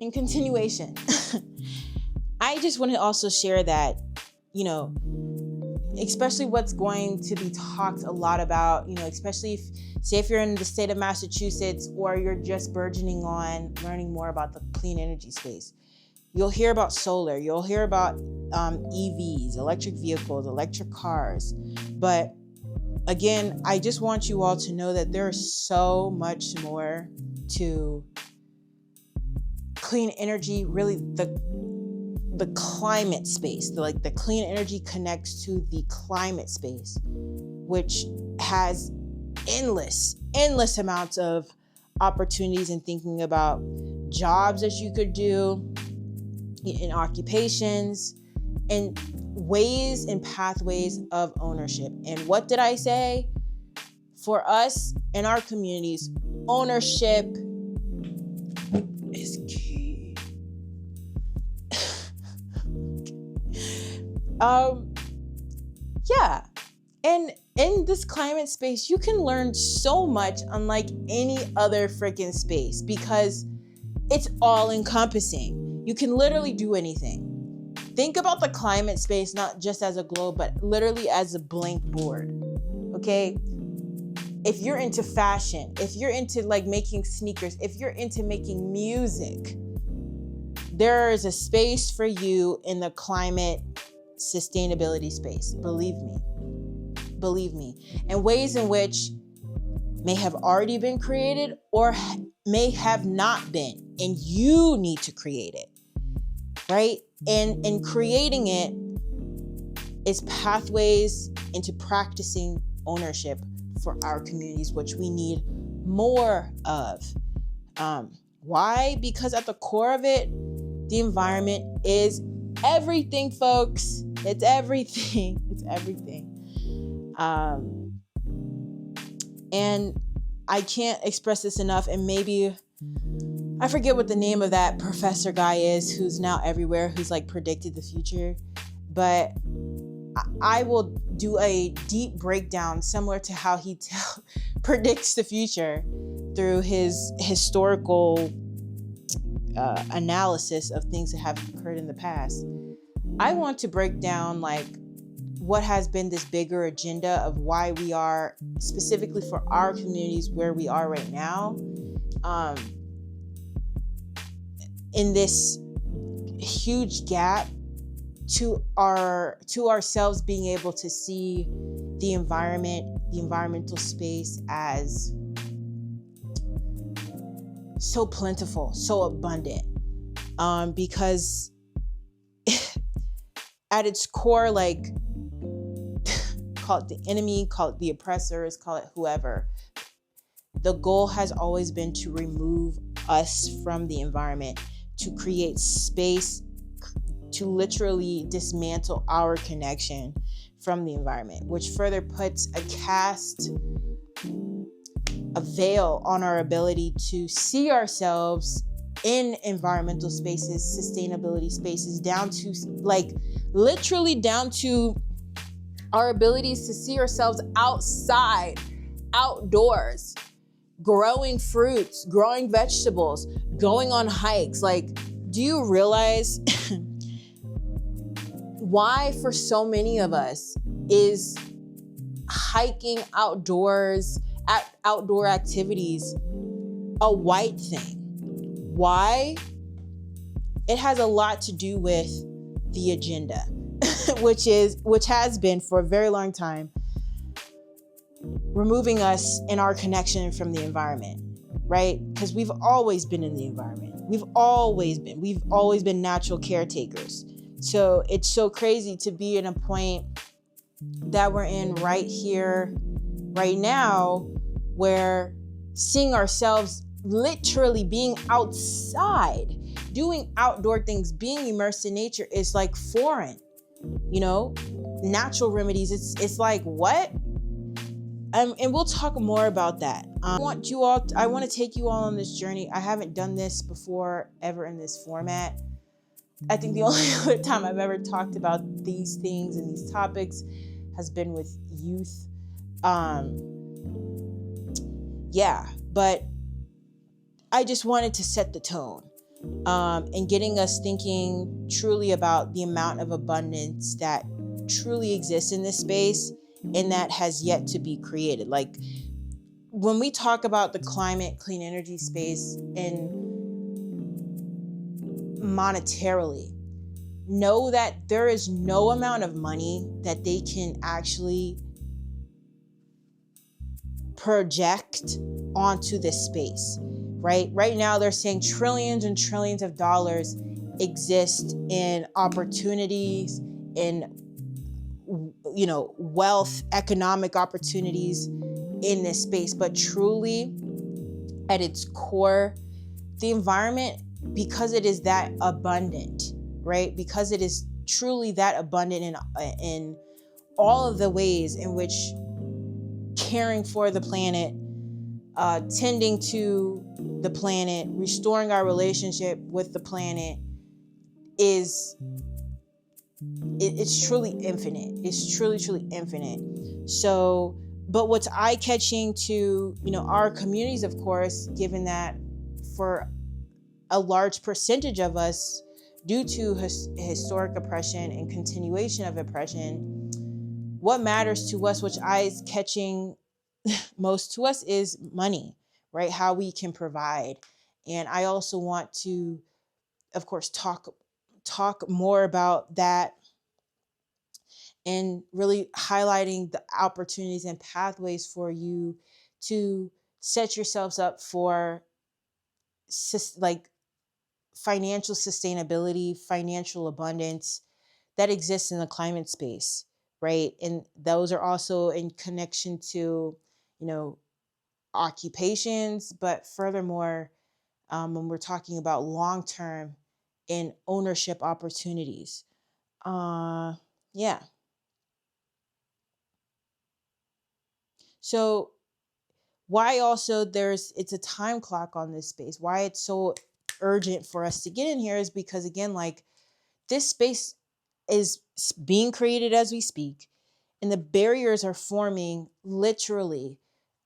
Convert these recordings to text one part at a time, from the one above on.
in continuation, I just want to also share that, especially what's going to be talked a lot about, especially if you're in the state of Massachusetts or you're just burgeoning on learning more about the clean energy space. You'll hear about solar, you'll hear about EVs, electric vehicles, electric cars. But again, I just want you all to know that there's so much more to clean energy, really the climate space. The clean energy connects to the climate space, which has endless amounts of opportunities in thinking about jobs that you could do, in occupations, and ways and pathways of ownership. And what did I say? For us in our communities, ownership is key. Yeah. And in this climate space, you can learn so much unlike any other freaking space because it's all encompassing. You can literally do anything. Think about the climate space, not just as a globe, but literally as a blank board. Okay? If you're into fashion, if you're into making sneakers, if you're into making music, there is a space for you in the climate sustainability space. Believe me. And ways in which may have already been created or may have not been, and you need to create it. Right? And in creating it is pathways into practicing ownership for our communities, which we need more of. Why? Because at the core of it, the environment is everything, folks. It's everything. It's everything. And I can't express this enough, and maybe I forget what the name of that professor guy is who's now everywhere, who's predicted the future. But I will do a deep breakdown similar to how he predicts the future through his historical analysis of things that have occurred in the past. I want to break down what has been this bigger agenda of why we are, specifically for our communities, where we are right now. In this huge gap to ourselves being able to see the environmental space as so plentiful, so abundant, because at its core, call it the enemy, call it the oppressors, call it whoever, the goal has always been to remove us from the environment, to create space, to literally dismantle our connection from the environment, which further puts a veil on our ability to see ourselves in environmental spaces, sustainability spaces, down to literally down to our abilities to see ourselves outside, outdoors, growing fruits, growing vegetables, going on hikes. Do you realize why for so many of us is hiking outdoors, outdoor activities a white thing? Why? It has a lot to do with the agenda, which has been for a very long time removing us in our connection from the environment, right? Because we've always been in the environment. We've always been natural caretakers. So it's so crazy to be in a point that we're in right here, right now, where seeing ourselves literally being outside, doing outdoor things, being immersed in nature is foreign, natural remedies. It's what? And we'll talk more about that. I want to take you all on this journey. I haven't done this before ever in this format. I think the only other time I've ever talked about these things and these topics has been with youth. But I just wanted to set the tone. and getting us thinking truly about the amount of abundance that truly exists in this space and that has yet to be created. Like when we talk about the climate, clean energy space, and monetarily, know that there is no amount of money that they can actually project onto this space, right? Right now, they're saying trillions and trillions of dollars exist in opportunities, in wealth, economic opportunities in this space. But truly, at its core, the environment, because it is that abundant, right? Because it is truly that abundant in all of the ways in which caring for the planet, tending to the planet, restoring our relationship with the planet it's truly infinite. It's truly, truly infinite. So, but what's eye-catching to, our communities, of course, given that for a large percentage of us, due to historic oppression and continuation of oppression, what matters to us, which eye-catching most to us, is money, right? How we can provide. And I also want to, of course, talk more about that and really highlighting the opportunities and pathways for you to set yourselves up for like financial sustainability, financial abundance that exists in the climate space, right? And those are also in connection to, occupations, but furthermore, when we're talking about long-term and ownership opportunities. Yeah. So why also it's a time clock on this space, why it's so urgent for us to get in here is because, again, like this space is being created as we speak, and the barriers are forming literally.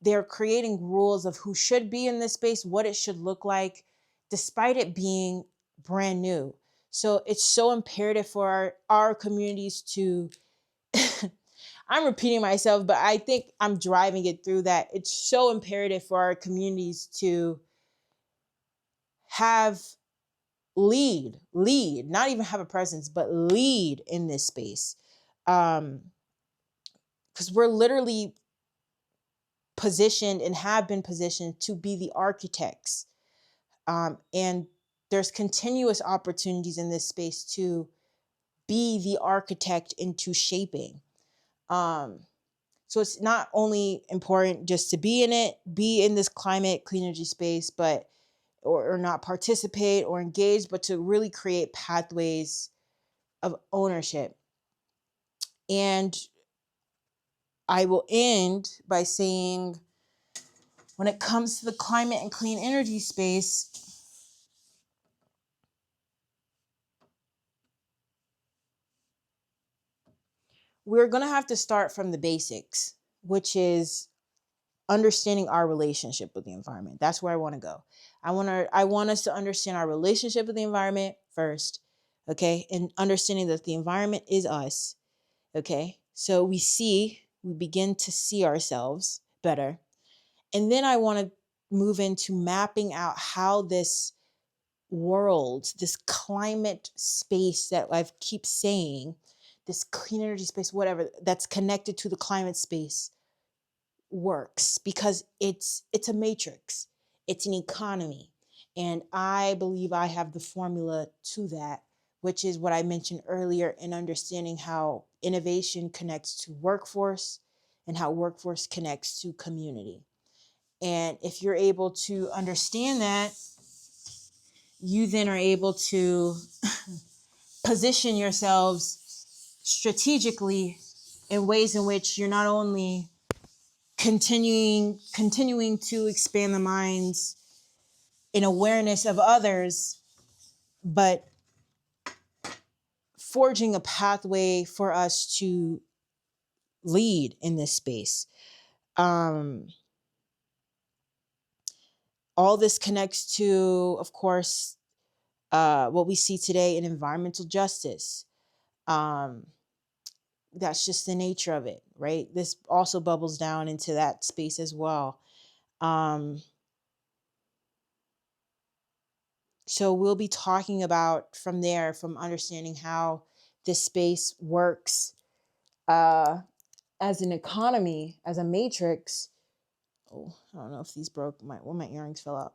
They're creating rules of who should be in this space, what it should look like, despite it being brand new. So it's so imperative for our communities to I'm repeating myself, but I think I'm driving it through that. It's so imperative for our communities to have lead, not even have a presence, but lead in this space. Because we're literally positioned and have been positioned to be the architects. And there's continuous opportunities in this space to be the architect into shaping. So it's not only important just to be in this climate, clean energy space, but or not participate or engage, but to really create pathways of ownership. And I will end by saying, when it comes to the climate and clean energy space, we're going to have to start from the basics, which is understanding our relationship with the environment. That's where I want to go. I want us to understand our relationship with the environment first, okay? And understanding that the environment is us, okay? So we begin to see ourselves better. And then I want to move into mapping out how this world, this climate space that I keep saying, this clean energy space, whatever, that's connected to the climate space works, because it's a matrix, it's an economy. And I believe I have the formula to that, which is what I mentioned earlier, in understanding how innovation connects to workforce and how workforce connects to community. And if you're able to understand that, you then are able to position yourselves strategically in ways in which you're not only continuing to expand the minds and awareness of others, but forging a pathway for us to lead in this space. All this connects to, of course, what we see today in environmental justice. Um, that's just the nature of it, right? This also bubbles down into that space as well. Um, so we'll be talking about from there, from understanding how this space works as an economy, as a matrix. Oh, I don't know if these broke. My earrings fell out.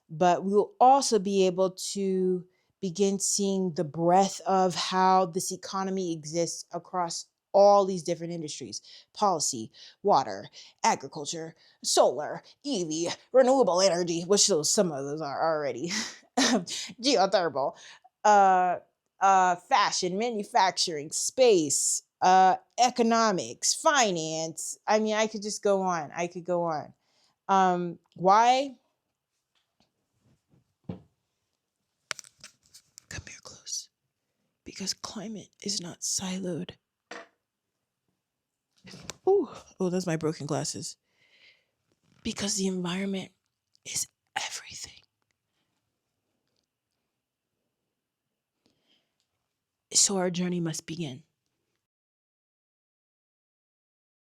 But we will also be able to begin seeing the breadth of how this economy exists across all these different industries: policy, water, agriculture, solar, EV, renewable energy, which some of those are already, geothermal, uh, fashion, manufacturing, space, economics, finance. I mean, I could just go on. I could go on. Why? Come here close. Because climate is not siloed. Ooh. Oh, those are my broken glasses. Because the environment is everything. So our journey must begin.